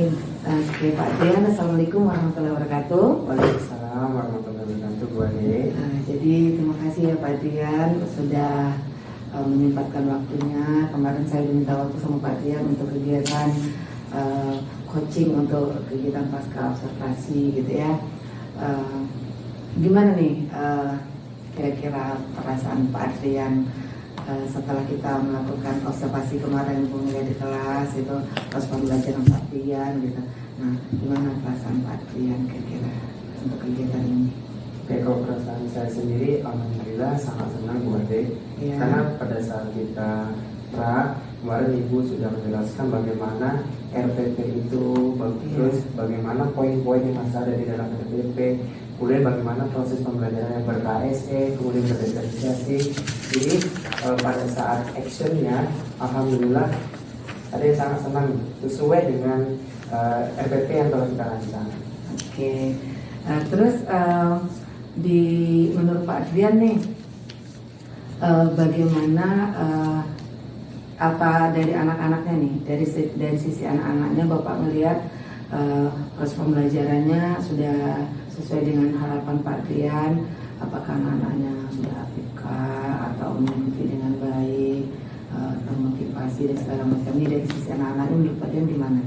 Oke, Pak Dian, Assalamualaikum warahmatullahi wabarakatuh. Waalaikumsalam warahmatullahi wabarakatuh, Bu Ade. Jadi terima kasih ya Pak Dian sudah menyempatkan waktunya. Kemarin saya diminta waktu sama Pak Dian untuk kegiatan coaching untuk kegiatan pasca observasi gitu ya. Gimana nih kira-kira perasaan Pak Adrian setelah kita melakukan observasi kemarin melihat di kelas itu pas pembelajaran Pak Adrian gitu. Nah, gimana perasaan Pak Adrian kira-kira untuk kegiatan ini? Oke, kalau perasaan saya sendiri, alhamdulillah sangat senang Bu Ade. Ya. Karena pada saat kita kemarin Ibu sudah menjelaskan bagaimana RPP itu bagus, bagaimana poin-poin yang masih ada di dalam RPP, kemudian bagaimana proses pembelajaran yang ber-KSE, kemudian berdiferensiasi. Jadi pada saat actionnya, alhamdulillah ada yang sangat senang sesuai dengan RPP yang telah kita rancang. Oke, terus menurut Pak Adrian nih, bagaimana apa dari anak-anaknya nih, dari sisi anak-anaknya Bapak melihat proses pembelajarannya sudah sesuai dengan harapan Pak Adrian? Apakah anak-anaknya sudah APK atau mengikuti dengan baik, termotivasi dan segala macam? Ini dari sisi anak-anaknya menurut Pak Adrian gimana?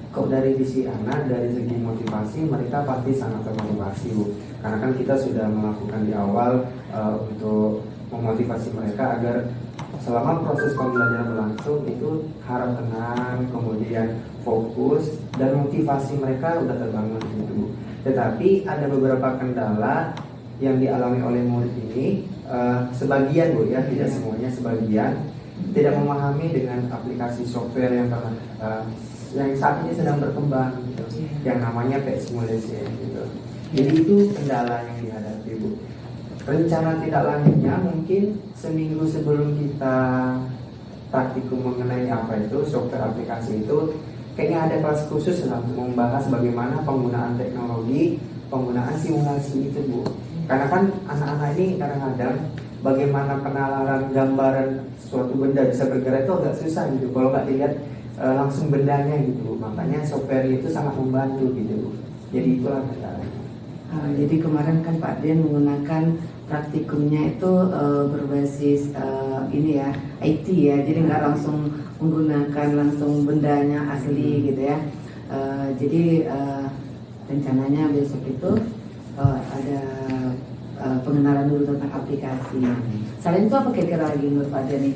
Kalau dari sisi anak, dari segi motivasi, mereka pasti sangat termotivasi, Bu. Karena kan kita sudah melakukan di awal untuk memotivasi mereka agar selama proses pembelajaran berlangsung itu harap tenang, kemudian fokus, dan motivasi mereka udah terbangun gitu, Bu. Tetapi ada beberapa kendala yang dialami oleh murid ini, sebagian, Bu, ya, tidak semuanya, sebagian tidak memahami dengan aplikasi software yang saat ini sedang berkembang gitu, yang namanya PET Simulation gitu. Jadi itu kendala yang dihadapi, Bu. Rencana tidak lanjutnya mungkin seminggu sebelum kita praktikum mengenai apa itu software aplikasi itu, kayaknya ada kelas khusus lah untuk membahas bagaimana penggunaan teknologi, penggunaan simulasi itu, Bu. Karena kan anak-anak ini kadang-kadang bagaimana penalaran gambaran suatu benda bisa bergerak itu agak susah gitu kalau nggak dilihat langsung bendanya gitu. Makanya software itu sangat membantu gitu. Jadi itulah kendalanya. Jadi kemarin kan Pak Dian menggunakan praktikumnya itu berbasis ini ya, IT ya. Jadi nggak langsung menggunakan langsung bendanya asli gitu ya. Jadi rencananya besok itu ada pengenalan dulu tentang aplikasi. Selain itu apa kira-kira lagi menurut Pak Dian nih?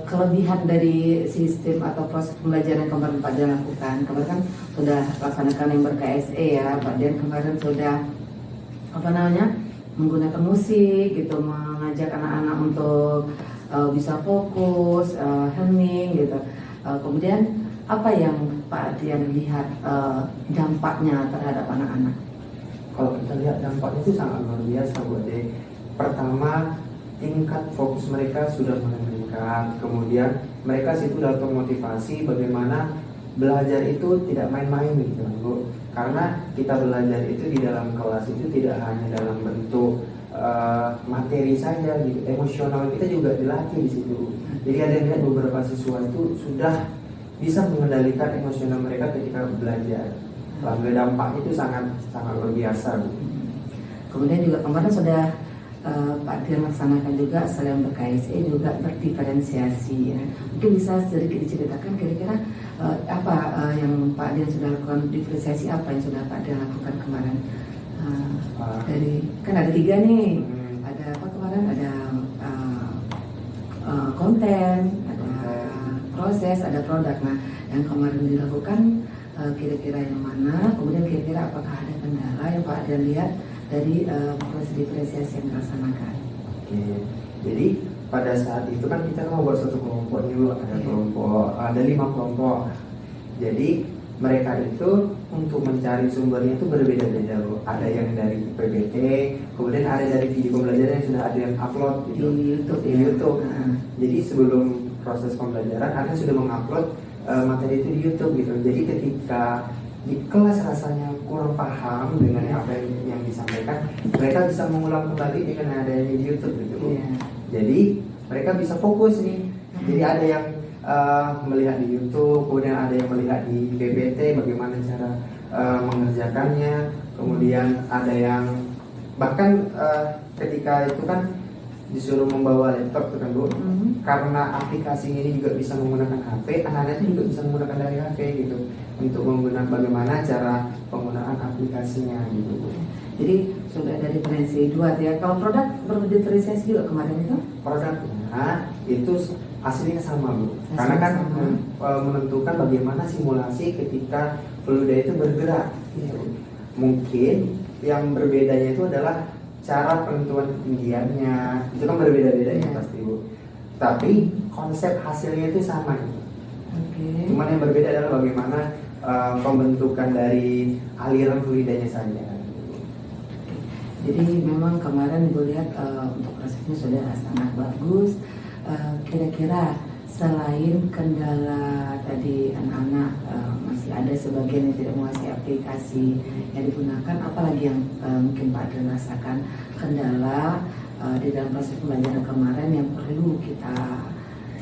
Kelebihan dari sistem atau proses pembelajaran yang kemarin Pak Dian lakukan. Kemarin kan sudah laksanakan yang ber-KSE ya, Pak Dian kemarin sudah menggunakan musik gitu, mengajak anak-anak untuk bisa fokus, hening gitu. Kemudian apa yang Pak Dian lihat dampaknya terhadap anak-anak? Kalau kita lihat dampaknya itu sangat luar biasa, Bu Ade. Pertama, tingkat fokus mereka sudah mulai meningkat. Kemudian mereka situ sudah termotivasi bagaimana belajar itu tidak main-main gitu, Bu. Karena kita belajar itu di dalam kelas itu tidak hanya dalam bentuk materi saja gitu, emosional kita juga dilatih di situ. Jadi ada yang lihat beberapa siswa itu sudah bisa mengendalikan emosional mereka ketika belajar. Lalu dampak itu sangat luar biasa, Bu. Kemudian juga kemarin sudah Pak Dian laksanakan juga selain ber-KSE juga berdiferensiasi ya. Mungkin bisa sedikit diceritakan kira-kira apa yang Pak Dian sudah lakukan, diferensiasi apa yang sudah Pak Dian lakukan kemarin? Dari kan ada 3 nih, ada apa kemarin, ada konten, ada proses, ada produk. Nah, yang kemarin dilakukan kira-kira yang mana? Kemudian kira-kira apakah ada kendala yang Pak Dian lihat dari proses diferensiasi yang dilaksanakan? Oke, jadi pada saat itu kan kita mau buat satu kelompok dulu, ada 5 kelompok. Jadi mereka itu untuk mencari sumbernya itu berbeda-beda, Bu. Ada yang dari PPT, kemudian ada dari video pembelajaran yang sudah ada yang upload gitu, di YouTube. Di YouTube. Jadi sebelum proses pembelajaran ada sudah mengupload materi itu di YouTube gitu. Jadi ketika di kelas rasanya kurang paham dengan apa yang disampaikan, mereka bisa mengulang kembali dengan adanya di YouTube gitu. Yeah. Jadi mereka bisa fokus nih. Jadi ada yang melihat di YouTube, kemudian ada yang melihat di PPT bagaimana cara mengerjakannya, kemudian ada yang bahkan ketika itu kan disuruh membawa laptop tuh kan Bu, karena aplikasi ini juga bisa menggunakan HP, anak-anak itu juga bisa menggunakan dari HP gitu untuk menggunakan bagaimana cara penggunaan aplikasinya gitu Bu. Jadi sudah ada diferensi dua ya. Kalau produk berdiferensiasi juga kemarin itu? Produknya itu aslinya sama Bu, karena kan menentukan bagaimana simulasi ketika fluida itu bergerak gitu. Mungkin yang berbedanya itu adalah cara penentuan ketinggiannya, itu kan berbeda-beda ya pasti Bu. Tapi konsep hasilnya itu sama gitu. Cuman yang berbeda adalah bagaimana pembentukan dari aliran fluidanya saja. Jadi memang kemarin Ibu lihat untuk prosesnya sudah sangat bagus. Kira-kira selain kendala tadi anak-anak masih ada sebagian yang tidak menguasai aplikasi yang digunakan, apalagi yang mungkin Pak Adrian rasakan kendala di dalam proses pembelajaran kemarin yang perlu kita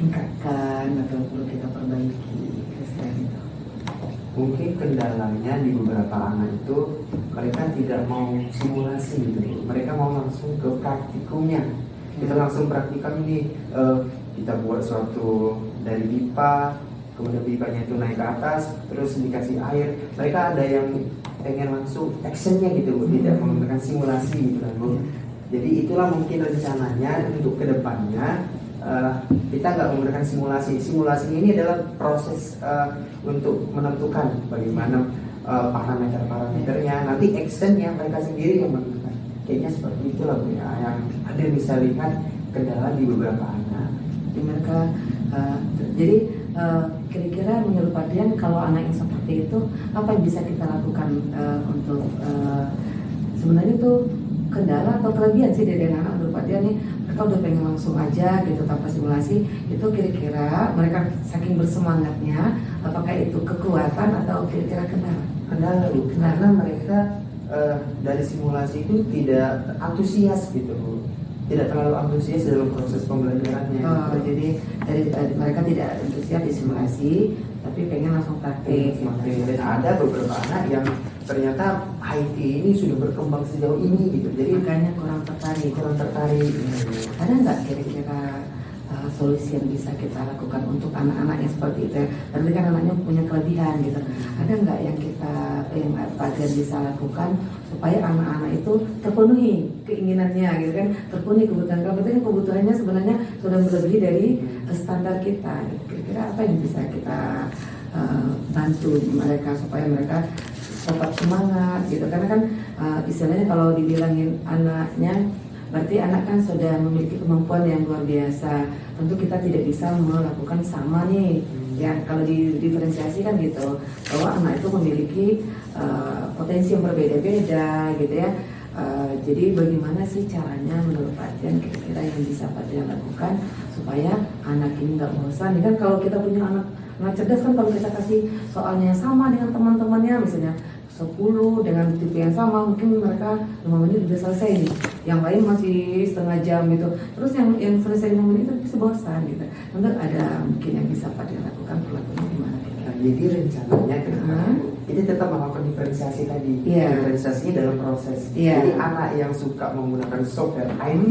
tingkatkan atau perlu kita perbaiki selain itu? Mungkin kendalanya di beberapa anak itu mereka tidak mau simulasi gitu, mereka mau langsung ke praktikumnya. Kita langsung praktikum ini, kita buat suatu dari pipa, kemudian pipanya itu naik ke atas, terus dikasih air. Mereka ada yang pengen langsung actionnya gitu Bu, tidak menggunakan simulasi gitu kan Bu. Jadi itulah mungkin rencananya untuk kedepannya kita nggak menggunakan simulasi. Simulasi ini adalah proses untuk menentukan bagaimana parameter-parameternya. Nanti actionnya mereka sendiri yang menentukan. Kayaknya seperti itulah Bu ya, yang ada bisa lihat kendala di beberapa anak. Jadi mereka jadi kira-kira menurut Pak Dian kalau anak yang seperti itu apa yang bisa kita lakukan untuk sebenarnya itu kendala atau kelebihan sih dari anak-anak menurut Pak Dian nih, mereka udah pengen langsung aja gitu tanpa simulasi, itu kira-kira mereka saking bersemangatnya apakah itu kekuatan atau kira-kira kendala? Kendala Bu, karena mereka dari simulasi itu tidak antusias gitu Bu, tidak terlalu antusias dalam proses pembelajarannya. Jadi dari mereka tidak antusias di simulasi tapi pengen langsung praktik. Dan ada beberapa anak yang ternyata IT ini sudah berkembang sejauh ini gitu, jadi makanya kurang tertarik. Ada nggak kira-kira solusi yang bisa kita lakukan untuk anak-anak yang seperti itu? Berarti kan anaknya punya kelebihan gitu. Ada nggak yang Pak Dian bisa lakukan supaya anak-anak itu terpenuhi keinginannya gitu kan, terpenuhi kebutuhannya sebenarnya sudah melebihi dari standar kita. Kira-kira apa yang bisa kita bantu mereka supaya mereka tetap semangat gitu, karena kan istilahnya kalau dibilangin anaknya berarti anak kan sudah memiliki kemampuan yang luar biasa. Tentu kita tidak bisa melakukan sama nih ya, kalau diferensiasi kan gitu, bahwa anak itu memiliki potensi yang berbeda-beda gitu ya. Jadi bagaimana sih caranya menurut Pak Dian kira-kira yang bisa Pak Dian lakukan supaya anak ini nggak bosan? Ini kan kalau kita punya anak cerdas kan, kalau kita kasih soalnya sama dengan teman-temannya misalnya 10 dengan tipe yang sama, mungkin mereka 5 menit udah selesai nih, yang lain masih setengah jam gitu, terus yang selesai 5 menit itu bisa bosan gitu. Tentu ada mungkin yang bisa Pak Dian lakukan, perlakuannya gimana kira-kira? Jadi rencananya ini tetap melakukan diferensiasi tadi. Diferensiasinya dalam proses. Jadi anak yang suka menggunakan software IT,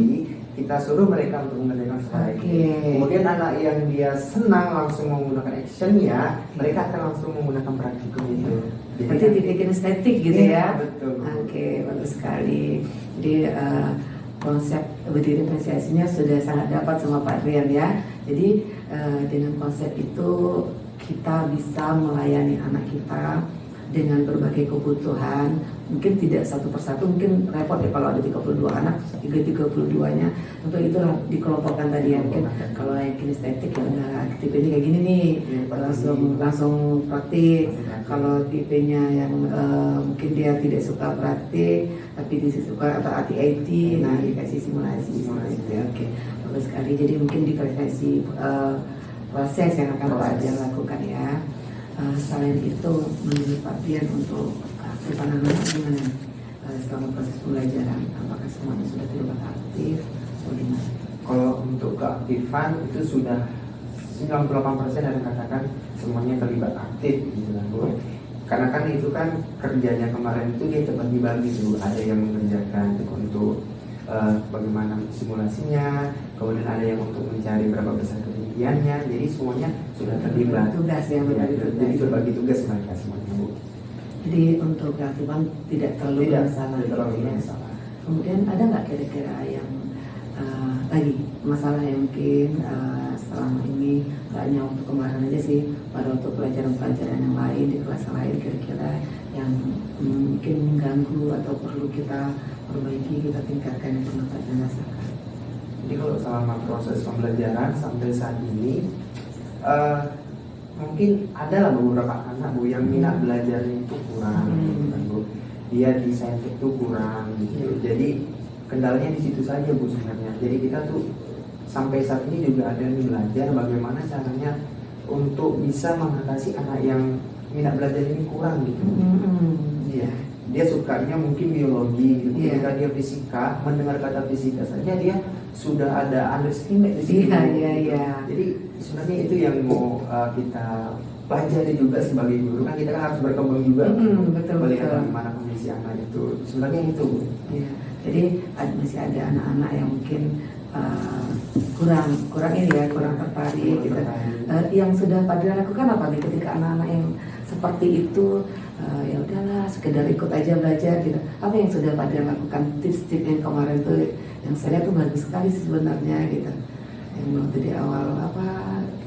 kita suruh mereka untuk menggunakan software IT. Kemudian anak yang dia senang langsung menggunakan actionnya, mereka akan langsung menggunakan praktikum itu. Berarti tipe kinestetik gitu ya? Betul. Oke, bagus sekali. Jadi konsep diferensiasinya sudah sangat dapat sama Pak Adrian ya. Jadi dengan konsep itu kita bisa melayani anak kita dengan berbagai kebutuhan. Mungkin tidak satu persatu, mungkin repot ya kalau ada 32 anak, 32-nya tentu itu dikelompokkan tadi ya. Mungkin kalau yang kinestetik ya udah tipe ini kayak gini nih, langsung praktik. Kalau tipenya yang mungkin dia tidak suka praktik tapi dia suka atau IT, nah dikasih simulasi. Oke, bagus sekali. Jadi mungkin diferensiasi proses yang akan Pak Dian lakukan ya. Selain itu menurut Pak Dian untuk aktifan anak gimana selama proses pembelajaran? Apakah semuanya sudah terlibat aktif atau gimana? Kalau untuk keaktifan itu sudah 98% ada yang katakan semuanya terlibat aktif gitu kan Bu. Karena kan itu kan kerjanya kemarin itu dia terbagi-bagi tuh, ada yang mengerjakan untuk bagaimana simulasinya, kemudian ada yang untuk mencari berapa besar ketinggiannya, jadi semuanya sudah terlibat. Tugas yang Ya, berbagi tugas. jadi berbagi tugas mereka semuanya Bu. Jadi untuk keaktifan tidak terlalu masalah. Tidak terlalu gitu ya. masalah. Kemudian ada nggak kira-kira yang lagi masalah yang mungkin selama ini nggak hanya untuk kemarin aja sih, pada waktu pelajaran-pelajaran yang lain di kelas lain kira-kira yang mungkin mengganggu atau perlu kita perbaiki, kita tingkatkan yang pernah Pak Dian rasakan. Jadi kalau selama proses pembelajaran sampai saat ini mungkin adalah beberapa anak Bu yang minat belajarnya itu kurang, gitu kan, Bu. Dia di saintek itu kurang gitu. Jadi kendalanya di situ saja Bu sebenarnya. Jadi kita tuh sampai saat ini juga ada yang belajar bagaimana caranya untuk bisa mengatasi anak yang minat belajar ini kurang gitu. Iya. Dia sukanya mungkin biologi gitu. Ketika dia fisika, mendengar kata fisika saja dia sudah ada underestimate di situ. Iya. Jadi sebenarnya itu yang mau kita pelajari juga sebagai guru, kan kita kan harus berkembang juga betul. melihat bagaimana kondisi anak itu. Sebenarnya itu. Iya. Jadi masih ada anak-anak yang mungkin kurang ini ya, kurang tertarik gitu. Yang sudah Pak Dian lakukan apa nih ketika anak-anak yang seperti itu ya udahlah sekedar ikut aja belajar gitu. Apa yang sudah Pak Dian lakukan, tips-tips yang kemarin tuh yang saya lihat tuh bagus sekali sih sebenarnya gitu. Yang waktu di awal apa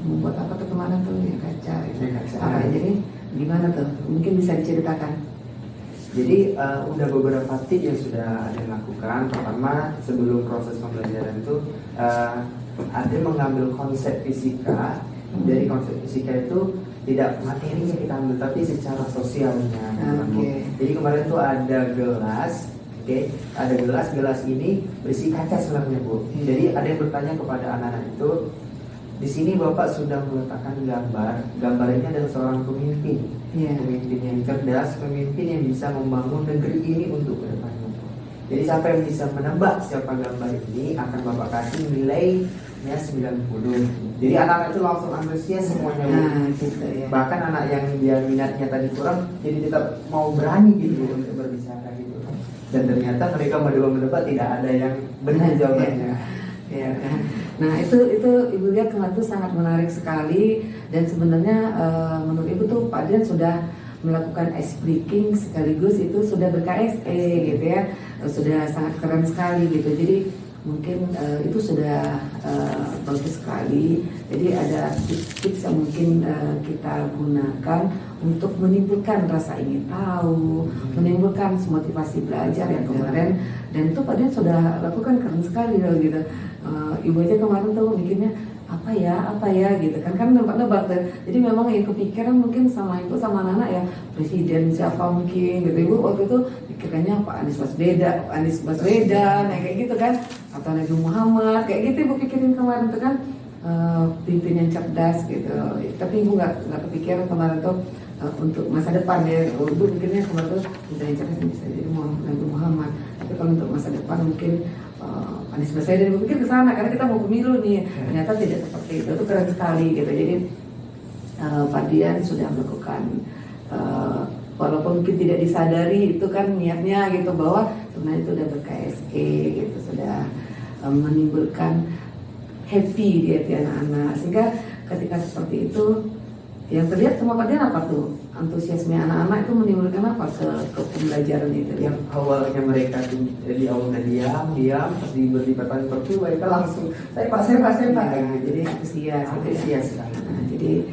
membuat apa tuh kemarin tuh yang kaca gitu. Apa jadi gimana tuh? Mungkin bisa diceritakan. Jadi udah beberapa tips yang sudah ada yang lakukan. Pertama, sebelum proses pembelajaran itu ada mengambil konsep fisika. Dari konsep fisika itu tidak materinya kita ambil, tapi secara sosialnya. Jadi kemarin tuh ada gelas, ada gelas ini berisi kaca sebenarnya Bu. Jadi ada yang bertanya kepada anak-anak itu, di sini Bapak sudah meletakkan gambar ini adalah seorang pemimpin. Pemimpin yang cerdas, pemimpin yang bisa membangun negeri ini untuk kedepannya. Jadi siapa yang bisa menebak siapa gambar ini akan Bapak kasih nilainya 90. Jadi anak-anak itu langsung antusias semuanya. Gitu ya. Bahkan anak yang dia minatnya tadi kurang, jadi tetap mau berani gitu untuk berbicara gitu. Dan ternyata mereka menebak tidak ada yang benar jawabannya. Ya kan. Nah itu Ibu lihat kemarin itu sangat menarik sekali, dan sebenarnya menurut Ibu tuh Pak Dian sudah melakukan ice breaking sekaligus itu sudah ber-KSE gitu ya, sudah sangat keren sekali gitu. Jadi mungkin itu sudah bagus sekali. Jadi ada tips-tips yang mungkin kita gunakan untuk menimbulkan rasa ingin tahu, menimbulkan motivasi belajar yang kemarin, dan itu Pak Dian sudah lakukan keren sekali loh gitu. Ibu aja kemarin tuh mikirnya apa ya gitu kan nebak-nebak tuh. Jadi memang yang kepikiran mungkin sama ibu sama anak ya presiden siapa mungkin gitu. Ibu waktu itu pikirannya Pak Anies Baswedan kayak gitu kan, atau Nabi Muhammad kayak gitu Ibu pikirin kemarin tuh kan, pimpinan cerdas gitu. Tapi Ibu nggak kepikiran kemarin tuh untuk masa depan ya. Ibu pikirnya kemarin tuh pimpinan cerdas bisa jadi Nabi Muhammad. Tapi kalau untuk masa depan mungkin Anies Baswedan, Ibu pikir ke sana karena kita mau pemilu nih. Ternyata tidak seperti itu keren sekali gitu. Jadi Pak Dian sudah melakukan walaupun mungkin tidak disadari itu kan niatnya gitu, bahwa sebenarnya itu udah ber-KSE gitu, sudah menimbulkan happy di hati anak-anak, sehingga ketika seperti itu yang terlihat sama Pak Dian apa tuh? Antusiasme anak-anak itu menimbulkan apa ke pembelajaran itu? Yang awalnya mereka di awalnya diam, pas diberi pertanyaan seperti mereka langsung saya pak. Jadi antusias sekali. Jadi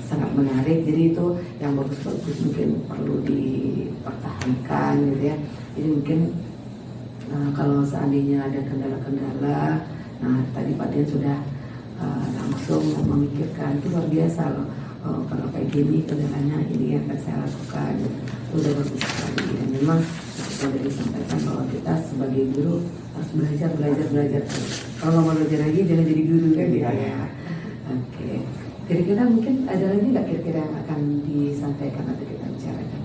sangat menarik. Jadi itu yang bagus-bagus mungkin perlu dipertahankan gitu ya. Jadi mungkin kalau seandainya ada kendala-kendala, nah tadi Pak Dian sudah langsung memikirkan, itu luar biasa loh. Kalau kayak gini kendalanya ini yang akan saya lakukan, itu udah bagus sekali. Dan memang sudah disampaikan bahwa kita sebagai guru harus belajar terus. Kalau mau belajar lagi jangan jadi guru kan gitu ya. Oke. Kira-kira mungkin ada lagi nggak kira-kira yang akan disampaikan atau kita bicarakan?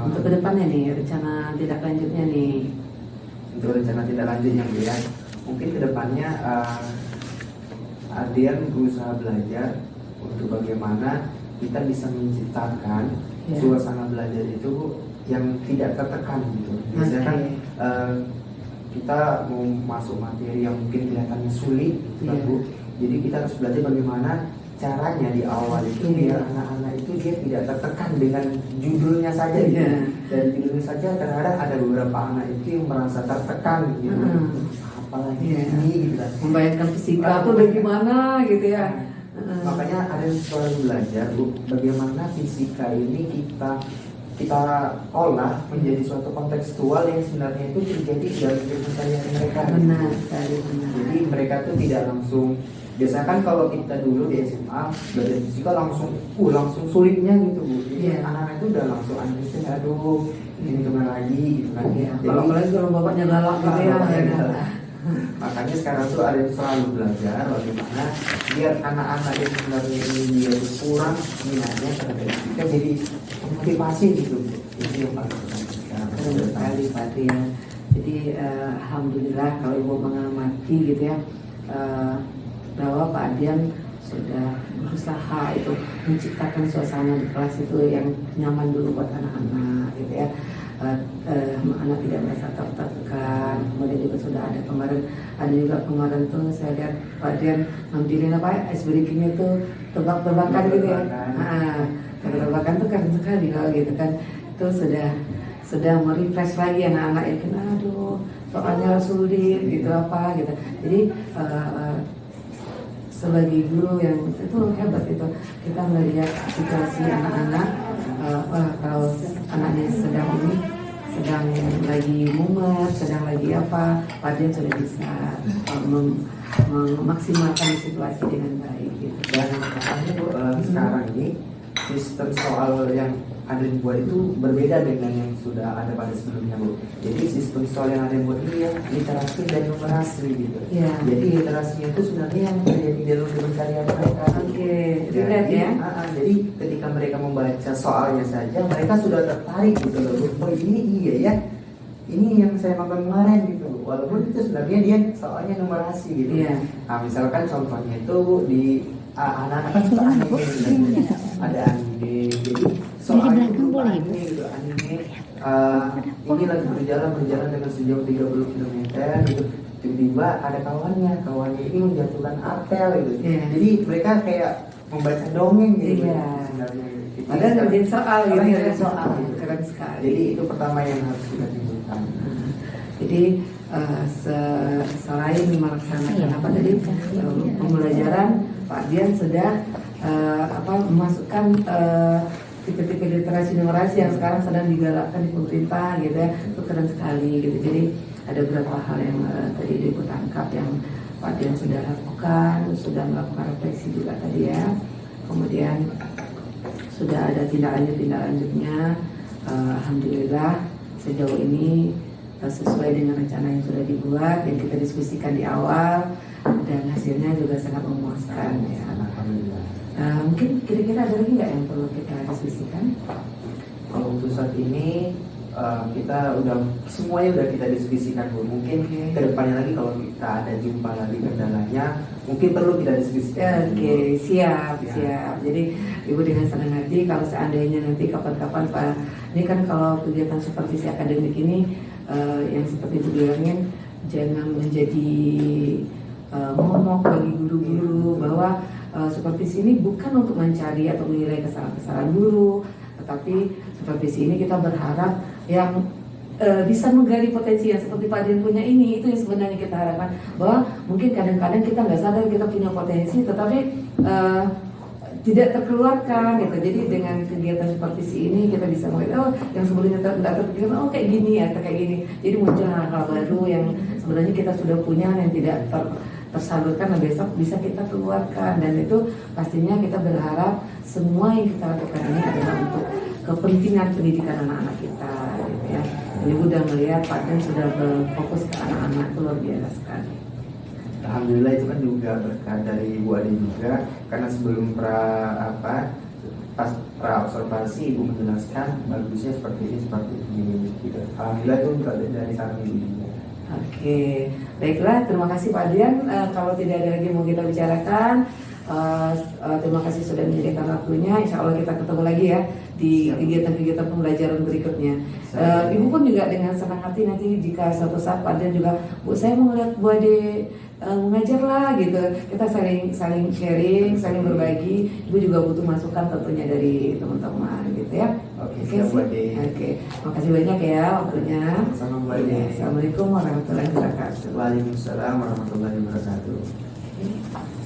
Untuk kedepannya nih, rencana tindak lanjutnya nih. Untuk rencana tindak lanjutnya Bu ya, mungkin kedepannya Adian berusaha belajar untuk bagaimana kita bisa menciptakan suasana belajar itu yang tidak tertekan gitu. Biasanya kan kita mau masuk materi yang mungkin kelihatannya sulit gitu kan Bu. Jadi kita harus belajar bagaimana caranya di awal itu biar anak-anak itu dia tidak tertekan dengan judulnya saja gitu. Dan judulnya saja kadang-kadang ada beberapa anak itu yang merasa tertekan gitu. Apalagi ini gitu kan. Membayangkan fisika tuh bagaimana gitu ya. Makanya ada yang selalu belajar Bu, bagaimana fisika ini kita olah menjadi suatu kontekstual yang sebenarnya itu terjadi dalam kehidupan sehari-hari mereka. Benar sekali, benar. Jadi mereka tuh tidak langsung, biasanya kan kalau kita dulu di SMA belajar fisika langsung sulitnya gitu Bu. Jadi anak-anak itu udah langsung aduh ini hitungan lagi gitu kan. Kalau apalagi kalau bapaknya galak gitu ya. Makanya sekarang tuh ada yang selalu belajar bagaimana biar anak-anak yang sebenarnya ini dia tuh kurang minatnya terhadap fisika jadi motivasi gitu. Itu yang paling penting sekarang. Keren sekali Pak ya. Jadi alhamdulillah kalau Ibu mengamati gitu ya, bahwa Pak Adian sudah berusaha itu menciptakan suasana di kelas itu yang nyaman dulu buat anak-anak gitu ya. Anak tidak merasa tertekan. Kemudian juga sudah ada kemarin tuh saya lihat Pak Dian nampilin ice breaking itu tebak-tebakan gitu ya. Tebak-tebakan tuh keren sekali kalau gitu kan. Itu sudah merefresh lagi anak-anak yang kena aduh soalnya sulit gitu apa gitu. Jadi sebagai guru yang itu hebat itu kita melihat situasi anak-anak. Kalau anaknya sedang lagi mumet, sedang lagi apa, Pak Dian sudah bisa memaksimalkan situasi dengan baik gitu. Dan makanya sekarang ini sistem soal yang ada dibuat itu berbeda dengan yang sudah ada pada sebelumnya Bu. Jadi sistem soal yang ada dibuat ini ya literasi dan numerasi gitu. Jadi literasinya itu sebenarnya yang terjadi dalam pencarian mereka. Jadi ketika mereka membaca soalnya saja mereka sudah tertarik gitu loh. Oh ini iya ya. Ini yang saya makan kemarin gitu. Walaupun itu sebenarnya dia soalnya numerasi gitu. Nah, misalkan contohnya itu di anak-anak kan suka anime gitu. Ada anime. Jadi soalnya itu anime gitu. Anime ini lagi berjalan dengan sejauh 30 km gitu. Tiba-tiba ada kawannya ini menjatuhkan apel gitu. Jadi mereka kayak membaca dongeng gitu. Sebenarnya. Ada ngerjain soal gitu. Keren sekali. Jadi itu pertama yang harus kita tunjukkan. Jadi selain melaksanakan apa tadi pembelajaran, Pak Dian sudah memasukkan tipe-tipe literasi numerasi yang sekarang sedang digalakkan di pemerintah gitu ya. Itu keren sekali gitu. Jadi ada beberapa hal yang tadi Ibu tangkap yang Pak Dian sudah lakukan, sudah melakukan refleksi juga tadi ya. Kemudian sudah ada tindak lanjutnya. Alhamdulillah sejauh ini sesuai dengan rencana yang sudah dibuat yang kita diskusikan di awal dan hasilnya juga sangat memuaskan ya. Alhamdulillah. Mungkin kira-kira ada lagi nggak yang perlu kita diskusikan? Kalau untuk saat ini kita semuanya udah kita diskusikan Bu. Mungkin kedepannya lagi kalau kita ada jumpa lagi kendalanya mungkin perlu kita diskusikan. Siap. Jadi Ibu dengan senang hati kalau seandainya nanti kapan-kapan Pak, ini kan kalau kegiatan supervisi akademik ini yang seperti Ibu bilangin jangan menjadi momok bagi guru-guru bahwa supervisi ini bukan untuk mencari atau menilai kesalahan-kesalahan guru, tetapi supervisi ini kita berharap yang bisa menggali potensi yang seperti Pak Dian punya ini. Itu yang sebenarnya kita harapkan, bahwa mungkin kadang-kadang kita nggak sadar kita punya potensi tetapi tidak terkeluarkan gitu. Jadi dengan kegiatan supervisi ini kita bisa melihat yang sebelumnya tidak terpikirkan kayak gini atau kayak gini. Jadi muncul hal-hal baru yang sebenarnya kita sudah punya yang tidak tersalurkan, dan besok bisa kita keluarkan. Dan itu pastinya kita berharap semua yang kita lakukan ini adalah untuk kepentingan pendidikan anak-anak kita gitu ya. Jadi udah melihat Pak Dan sudah berfokus ke anak-anak, itu luar biasa sekali. Alhamdulillah itu kan juga berkat dari Bu Ade juga, karena sebelum pas observasi Ibu menjelaskan bagusnya seperti ini gitu. Alhamdulillah itu juga dari saran Ibu juga. Oke, baiklah, terima kasih Pak Adrian. Kalau tidak ada lagi mau kita bicarakan, terima kasih sudah menyediakan waktunya. Insya Allah kita ketemu lagi ya di kegiatan-kegiatan pembelajaran berikutnya. Ibu pun juga dengan senang hati nanti jika suatu saat Pak Adrian juga, Bu saya mau ngeliat Bu Ade mengajar lah gitu. Kita saling sharing, saling berbagi. Ibu juga butuh masukan tentunya dari teman-teman gitu ya. Oke, siap Bu Ade. Oke, makasih banyak ya waktunya. Sama Bu Ade. Assalamualaikum warahmatullahi wabarakatuh. Waalaikumsalam warahmatullahi wabarakatuh.